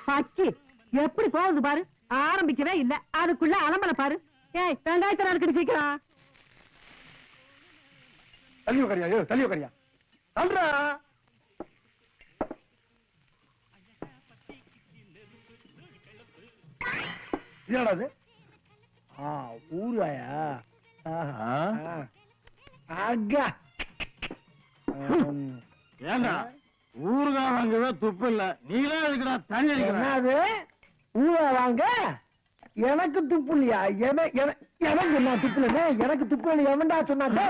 பச்சி எப்படி போகுது பாரு. ஆரம்பிக்கவே இல்ல, அதுக்குள்ள அலம்பல பாரு. ஏய், வெங்காயத்தை நறுக்கடி சீக்கிரம். தள்ளி உக்காரியா, தள்ளி உக்காரியா. தள்ளுறா. என்னடா அது? ஊறுகாயா? ஏண்டா ஊறுகாய் வாங்கதான் துப்பு இல்ல, நீலாம் இருக்குடா தண்ணி என்னது ஊறுகாய் வாங்க எனக்கு துப்பு இல்லையா? எனக்கு நான் துப்பு இல்ல, எனக்கு துப்பு இல்லை. எவன்டா சொன்னாட்டே?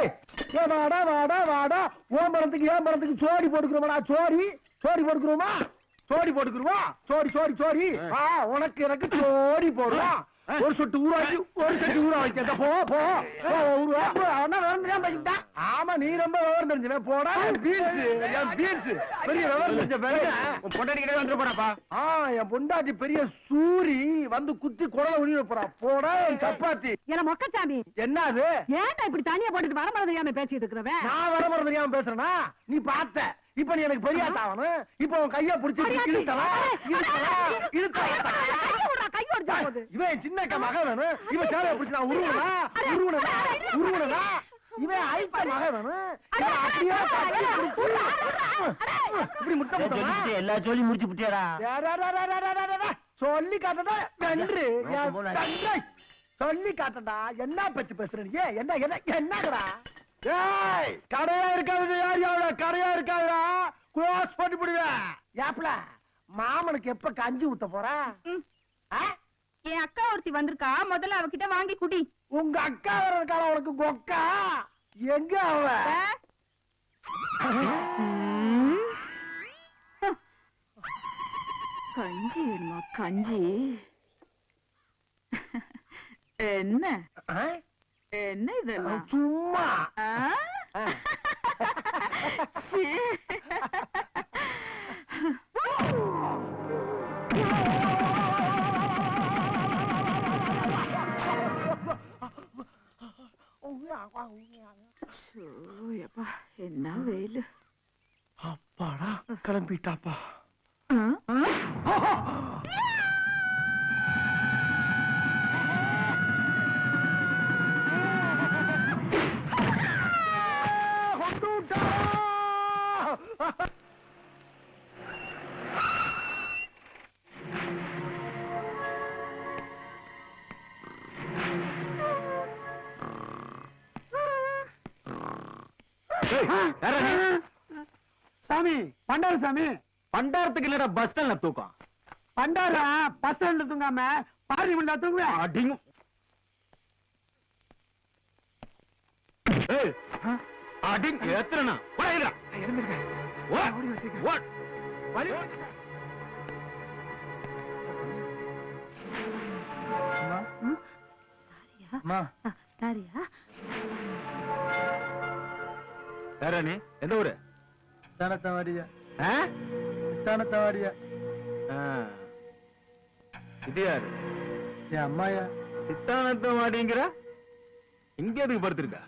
ஏ வாடா வாடா வாடா, ஓ மரத்துக்கு ஏன் மரத்துக்கு சோடி போட்டுக்கிறோமாடா? சோடி போட்டுக்கிறோமா? சோடி போட்டுக்கிறோமா? சோடி உனக்கு எனக்கு சோடி போடுறோம். ஒரு சொட்டு ஊறாக்கி ஒரு சொட்டு ஊறா வைக்க. போ போ ஆமா, நீ ரொம்ப விவரம் தெரிஞ்சவன். போடா பீன்ஸ் பெரிய விவரம் தெரிஞ்ச பொண்டாட்டி வந்து போறாப்பா. என் பொண்டாட்டி பெரிய சூரி வந்து குத்தி குடலை உரிய போறா. போடா சப்பாத்தி. என்ன மொக்கச்சாமி, என்ன அது? ஏன்டா இப்படி தனியா போட்டுட்டு வரமரம் தெரியாம பேசிட்டு இருக்கிறவன்? நான் வரமரம் தெரியாம பேசுறேனா? நீ பார்த்த. இப்ப நீ எனக்கு பெரியாத்தாவணும். இப்ப உன் கைய பிடிச்சி இவன் சின்ன மக வேணும். இவன் சேலைய பிடிச்சி நான் உருவனா. இவன் ஐட்ட மக வேணும். இப்படி முட்டை எல்லா சொல்லியும் முடிச்சு புட்டியாடா. சொல்லி காட்டடா வென்று. சொல்லி காட்டடா. என்ன பச்சு பேசுறீங்க? என்னடா? கடையா இருக்காது, கடையா இருக்காதுடா. குளோஸ் பண்ணி விடுவேன். ஏப்ல மாமனுக்கு எப்ப கஞ்சி ஊத்த போற? என் அக்கா ஒருத்தி வந்திருக்கா, முதல்ல அவகிட்ட வாங்கி குடி. உங்க அக்கா வர்றதுக்கால உனக்கு கொக்கா? எங்க அவ? கஞ்சி வேணுமா? கஞ்சி என்ன என்ன இதெல்லாம்? சும்மா என்ன வெயில். அப்பாடா கிளம்பிட்டாப்பா. சாமி, பண்டார சாமி. பண்டாரத்துக்கு இல்லடா, பஸ் ஸ்டாண்ட்ல தூக்கம். பண்டாரா பஸ் ஸ்டாண்ட்ல தூங்காம பார்லிமெண்ட்ல தூங்குவேன். அடிங்கும். அடிங் எத்தனா போயிடா. யாரா நீ? எந்த ஊரு? தானத்தவாடியா. இது யாரு? என் அம்மாயா. சித்தானத்தவாடிங்கிற இங்க எதுக்கு படுத்திருக்கா?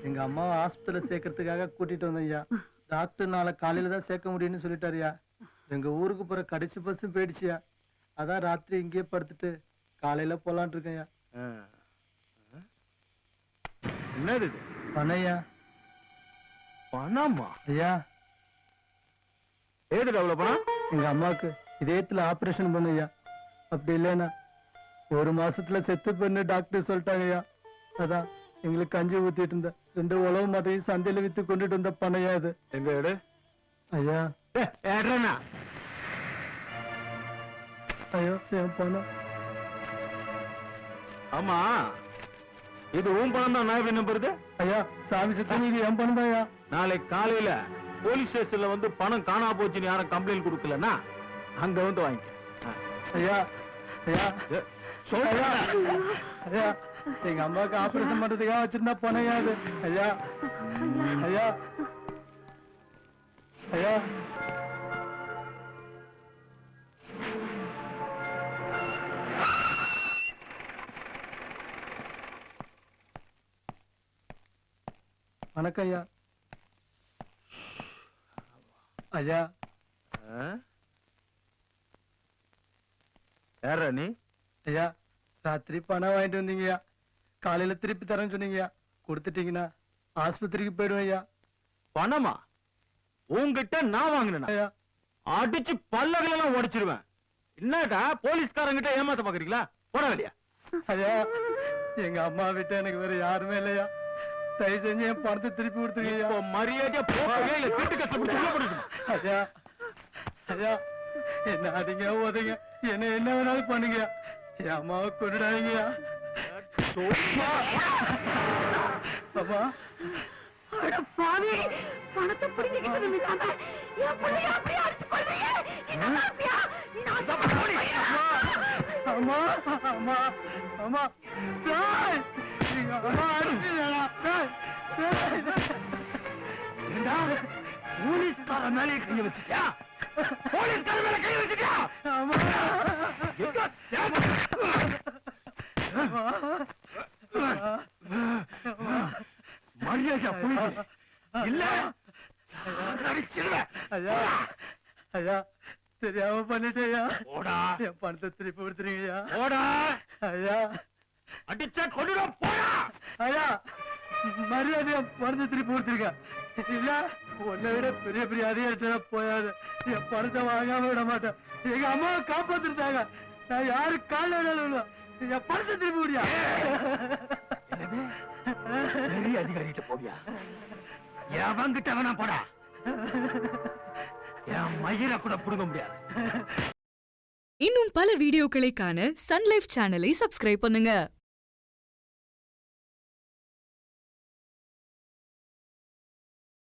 எங்க அம்மாவை ஹாஸ்பிட்டல சேர்க்கறதுக்காக கூட்டிட்டு வந்தேன்யா. டாக்டர் நாளை காலையில தான் சேர்க்க முடியும்னு சொல்லிட்டாருயா. எங்க ஊருக்கு போற கடைசி பஸ்ஸும் போயிடுச்சியா. அதான் ராத்திரி இங்கேயே படுத்துட்டு காலையில போலான் இருக்கேன்யா. என்னது இது? பணையா. பணமா? ஐயா, ஏது அவ்வளவு பணம்? எங்க அம்மாவுக்கு இதயத்துல ஆபரேஷன் பண்ணுயா. அப்படி இல்லைன்னா 1 மாசத்துல செத்து பண்ணு டாக்டர் சொல்லிட்டாங்கய்யா. அதான் எங்களுக்கு கஞ்சி ஊத்திட்டு இருந்த 2 உழவு மாதையும் சந்தையில வித்து கொண்டுட்டு வந்த பணையா இது. எங்க எடு? ஐயா. ஏடுறா. ஐயோ என் பணம். ஆமா, இது உன் பணம் தான். நான் என்ன பண்றது? ஐயா சாமி சுத்தம், இது என் பணம் தான். நாளைக்கு காலையில போலீஸ் ஸ்டேஷன்ல வந்து பணம் காணா போச்சுன்னு யாரும் கம்ப்ளைண்ட் கொடுக்கலன்னா அங்க வந்து வாங்கிக்க. ஐயா ஐயா ஐயா ஐயா, எங்க அம்மாவுக்கு ஆபரேஷன் பண்றதுக்காக வச்சிருந்தா பணையா அது. ஐயா ஐயா ஐயா. வணக்கம் ஐயா. ஐயா யாரா நீ? ஐயா ராத்திரி பணம் வாங்கிட்டு வந்தீங்கய்யா, காலையில திருப்பி தரேன்னு சொன்னீங்கய்யா, கொடுத்துட்டீங்கன்னா ஆஸ்பத்திரிக்கு போயிடுவேன் ஐயா. பணமா? உன்கிட்ட நான் வாங்கினேனா? ஐயா அடிச்சு பல்லகளெல்லாம் உடைச்சிருவேன். என்னடா போலீஸ்காரங்கிட்ட ஏமாத்த பாக்குறீங்களா? போட வேலையா? ஐயா எங்க அம்மா விட்டு எனக்கு வேற யாருமே இல்லையா, தயவு செஞ்சு என் பணத்தை திருப்பி கொடுத்துருங்க இப்போ மரியாதையா போகவே இல்ல, திருட்டு கஷ்டப்பட்டு உள்ள போட்டுருமா? ஐயா. ஐயா என்ன அடிங்க உதங்க, என்ன வேணாலும் பண்ணுங்க, என் அம்மாவை கொண்டுடாதீங்கய்யா. அம்மா அட பாவி, பணத்தை பிடிக்கிட்டு நிக்காம என் பிள்ளைய அப்படியே அடிச்சு கொல்றீங்க. என்ன மாப்பியா? நீ நாசமா போறீங்க. அம்மா அம்மா அம்மா டேய், எங்க அம்மா அடிச்சுடா டேய். ஏண்டா போலீஸ்கார மேலே கை வச்சிட்டியா? போலீஸ்கார மேல கை வச்சிட்டியா? அம்மா மரியாதையா போயிடு. இல்ல அடிச்சிருவேன். ஐயா ஐயா தெரியாம பண்ணிட்டேயா, போடா. என் பணத்தை திருப்பி கொடுத்துருங்கய்யா. போடா. ஐயா அடிச்சா கொண்டுடா. போடா. ஐயா மரியாதையா பணத்தை திருப்பி கொடுத்துருங்க, இல்ல உன்னை விட பெரிய பெரிய அதிகாரத்தை போயாது, என் பணத்தை வாங்காம விட மாட்டேன். எங்க அம்மாவை காப்பாத்திருந்தாங்க, நான் யாரு கால என் பணத்தை திருப்பி விடியா. பெரிய அதிகாரிகிட்ட போவியா? எவங்கிட்ட வேணா போடா. என் மயிரை கூட புடுங்க முடியாது. இன்னும் பல வீடியோக்களை காண சன் லைஃப் சேனலை சப்ஸ்கிரைப் பண்ணுங்க.